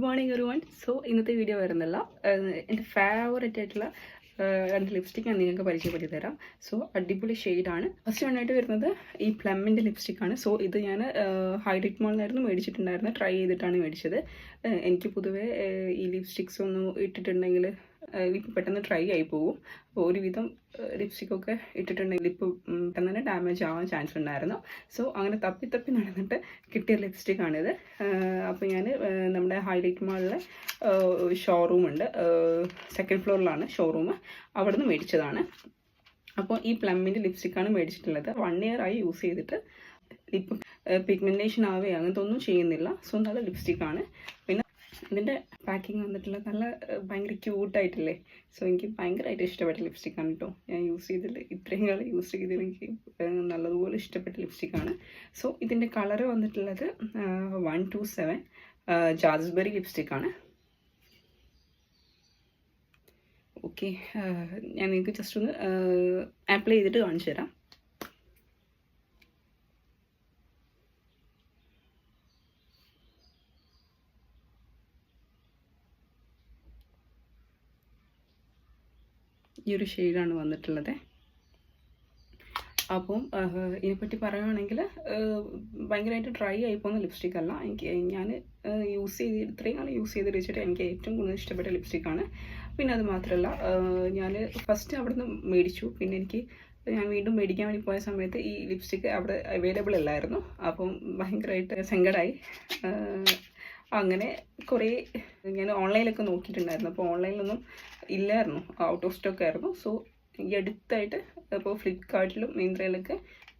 Morning everyone. So ഇന്നത്തെ video വരുന്നില്ല, എൻ്റെ ഫേവറേറ്റ് ആയിട്ടുള്ള രണ്ട് ലിപ്സ്റ്റിക് ഞാൻ നിങ്ങൾക്ക് പരിചയപ്പെടുത്തി തരാം. സോ അടിപൊളി ഷെയ്ഡാണ്. ഫസ്റ്റ് വണ്ണായിട്ട് വരുന്നത് ഈ പ്ലമ്മിൻ്റെ ലിപ്സ്റ്റിക്കാണ്. സോ ഇത് ഞാൻ ഹൈലൈറ്റ് മോളിലായിരുന്നു മേടിച്ചിട്ടുണ്ടായിരുന്നത്, ട്രൈ ചെയ്തിട്ടാണ് മേടിച്ചത്. എനിക്ക് പൊതുവേ ഈ ലിപ്സ്റ്റിക്സ് ഒന്നും ഇട്ടിട്ടുണ്ടെങ്കിൽ ലിപ്പ് പെട്ടെന്ന് ഡ്രൈ ആയി പോകും. അപ്പോൾ ഒരുവിധം ലിപ്സ്റ്റിക്കൊക്കെ ഇട്ടിട്ടുണ്ടെങ്കിൽ ലിപ്പ് പെട്ടെന്ന് തന്നെ ഡാമേജ് ആവാൻ ചാൻസ് ഉണ്ടായിരുന്നു. സോ അങ്ങനെ തപ്പി നടന്നിട്ട് കിട്ടിയ ലിപ്സ്റ്റിക്കാണിത്. അപ്പോൾ ഞാൻ നമ്മുടെ ഹൈലൈറ്റ് മാളിലെ ഷോറൂമുണ്ട്, സെക്കൻഡ് ഫ്ലോറിലാണ് ഷോറൂം, അവിടെ നിന്ന് മേടിച്ചതാണ്. അപ്പോൾ ഈ പ്ലമ്മിൻ്റെ ലിപ്സ്റ്റിക്കാണ് മേടിച്ചിട്ടുള്ളത്. 1 year ആയി യൂസ് ചെയ്തിട്ട്. ലിപ്പ് പിഗ്മെൻറ്റേഷൻ ആവേ അങ്ങനത്തെ ഒന്നും ചെയ്യുന്നില്ല. സോ നല്ല ലിപ്സ്റ്റിക്കാണ്. പിന്നെ ഇതിൻ്റെ പാക്കിങ് വന്നിട്ടുള്ള നല്ല ഭയങ്കര ക്യൂട്ടായിട്ടില്ലേ. സോ എനിക്ക് ഭയങ്കരമായിട്ട് ഇഷ്ടപ്പെട്ട ലിപ്സ്റ്റിക്കാണ് കേട്ടോ. ഞാൻ യൂസ് ചെയ്തിട്ട് ഇത്രയും കാലം യൂസ് ചെയ്തതിൽ എനിക്ക് നല്ലതുപോലെ ഇഷ്ടപ്പെട്ട ലിപ്സ്റ്റിക്കാണ്. സോ ഇതിൻ്റെ കളറ് വന്നിട്ടുള്ളത് 127 ജാസ്ബെറി ലിപ്സ്റ്റിക്കാണ്. ഓക്കെ, ഞാൻ നിങ്ങൾക്ക് ജസ്റ്റ് ഒന്ന് അപ്ലൈ ചെയ്തിട്ട് കാണിച്ചു തരാം. ഈ ഒരു ഷെയ്ഡാണ് വന്നിട്ടുള്ളത്. അപ്പം ഇതിനെപ്പറ്റി പറയുകയാണെങ്കിൽ ഭയങ്കരമായിട്ട് ഡ്രൈ ആയി പോകുന്ന ലിപ്സ്റ്റിക് അല്ല. ഞാൻ യൂസ് ചെയ്ത് ഇത്രയും കാലം യൂസ് ചെയ്ത് വെച്ചിട്ട് എനിക്ക് ഏറ്റവും കൂടുതൽ ഇഷ്ടപ്പെട്ട ലിപ്സ്റ്റിക്കാണ്. പിന്നെ അത് മാത്രമല്ല, ഞാൻ ഫസ്റ്റ് അവിടെ നിന്ന് മേടിച്ചു. പിന്നെ ഞാൻ വീണ്ടും മേടിക്കാൻ വേണ്ടി പോയ സമയത്ത് ഈ ലിപ്സ്റ്റിക്ക് അവിടെ അവൈലബിൾ അല്ലായിരുന്നു. അപ്പം ഭയങ്കരമായിട്ട് സങ്കടമായി. അങ്ങനെ കുറേ ഞാൻ ഓൺലൈനിലൊക്കെ നോക്കിയിട്ടുണ്ടായിരുന്നു. അപ്പോൾ ഓൺലൈനിലൊന്നും ഇല്ലായിരുന്നു, ഔട്ട് ഓഫ് സ്റ്റോക്ക് ആയിരുന്നു. സോ ഈ അടുത്തായിട്ട് ഇപ്പോൾ ഫ്ലിപ്കാർട്ടിലും മിന്ത്രയിലൊക്കെ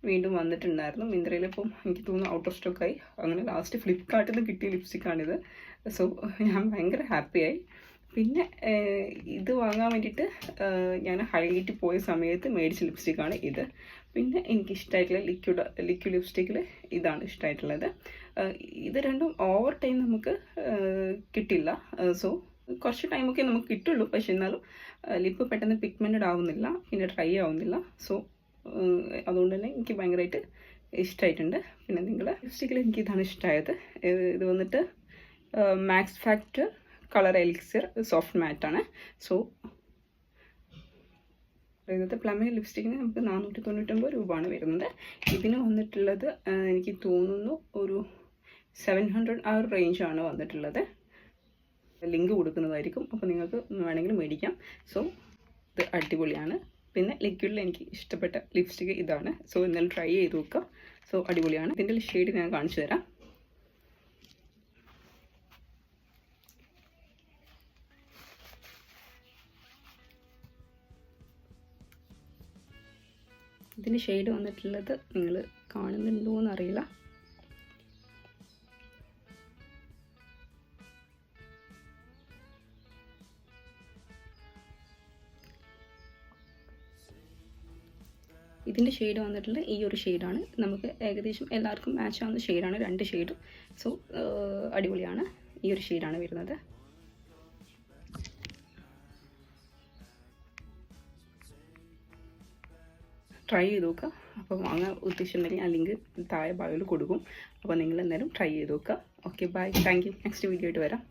വീണ്ടും വന്നിട്ടുണ്ടായിരുന്നു. മിന്ത്രയിലിപ്പം എനിക്ക് തോന്നുന്നു ഔട്ട് ഓഫ് സ്റ്റോക്കായി. അങ്ങനെ ലാസ്റ്റ് ഫ്ലിപ്കാർട്ടിൽ നിന്ന് കിട്ടിയ ലിപ്സ്റ്റിക്കാണിത്. സോ ഞാൻ ഭയങ്കര ഹാപ്പിയായി. പിന്നെ ഇത് വാങ്ങാൻ വേണ്ടിയിട്ട് ഞാൻ ഹൈലൈറ്റ് പോയ സമയത്ത് മേടിച്ച ലിപ്സ്റ്റിക്കാണ് ഇത്. പിന്നെ എനിക്കിഷ്ടമായിട്ടുള്ള ലിക്വിഡ് ലിപ്സ്റ്റിക്കിൽ ഇതാണ് ഇഷ്ടമായിട്ടുള്ളത്. ഇത് രണ്ടും ഓവർ ടൈം നമുക്ക് കിട്ടില്ല. സോ കുറച്ച് ടൈമൊക്കെ നമുക്ക് കിട്ടുള്ളൂ. പക്ഷെ എന്നാലും ലിപ്പ് പെട്ടെന്ന് പിഗ്മെൻറ്റഡ് ആവുന്നില്ല, പിന്നെ ഡ്രൈ ആവുന്നില്ല. സോ അതുകൊണ്ട് തന്നെ എനിക്ക് ഭയങ്കരമായിട്ട് ഇഷ്ടമായിട്ടുണ്ട്. പിന്നെ ലിപ്സ്റ്റിക്കിൽ എനിക്ക് ഇതാണ് ഇഷ്ടമായത്. ഇത് വന്നിട്ട് max factor colour elixir soft മാറ്റാണ്. സോ ഇന്നത്തെ പ്ലമ്മിൻ്റെ ലിപ്സ്റ്റിക്കിന് നമുക്ക് 499 രൂപയാണ് വരുന്നത്. ഇതിന് വന്നിട്ടുള്ളത് എനിക്ക് തോന്നുന്നു ഒരു 700 ആ ഒരു റേഞ്ചാണ് വന്നിട്ടുള്ളത്. ലിങ്ക് കൊടുക്കുന്നതായിരിക്കും, അപ്പോൾ നിങ്ങൾക്ക് വേണമെങ്കിൽ മേടിക്കാം. സോ ഇത് അടിപൊളിയാണ്. പിന്നെ ലിക്വിഡിൽ എനിക്ക് ഇഷ്ടപ്പെട്ട ലിപ്സ്റ്റിക്ക് ഇതാണ്. സോ ഇന്നലെ ട്രൈ ചെയ്ത് നോക്കാം. സോ അടിപൊളിയാണ്. ഇതിൻ്റെ ഷെയ്ഡ് ഞാൻ കാണിച്ചു തരാം. ഇതിൻ്റെ ഷെയ്ഡ് വന്നിട്ടുള്ളത് നിങ്ങൾ കാണുന്നുണ്ടോ എന്നറിയില്ല. ഇതിൻ്റെ ഷെയ്ഡ് വന്നിട്ടുള്ള ഈ ഒരു ഷെയ്ഡാണ്. നമുക്ക് ഏകദേശം എല്ലാവർക്കും മാച്ച് ആവുന്ന ഷെയ്ഡാണ്, 2 ഷെയ്ഡ്. സോ അടിപൊളിയാണ്. ഈ ഒരു ഷെയ്ഡാണ് വരുന്നത്. ട്രൈ ചെയ്ത് നോക്കുക. അപ്പോൾ വാങ്ങാൻ ഉദ്ദേശിച്ചിട്ടുണ്ടെങ്കിൽ ആ ലിങ്ക് താഴെ ഭാഗത്തിൽ കൊടുക്കും. അപ്പോൾ നിങ്ങൾ എന്തായാലും ട്രൈ ചെയ്ത് നോക്കുക. Okay, bye, thank you. Next video ആയിട്ട് വരാം.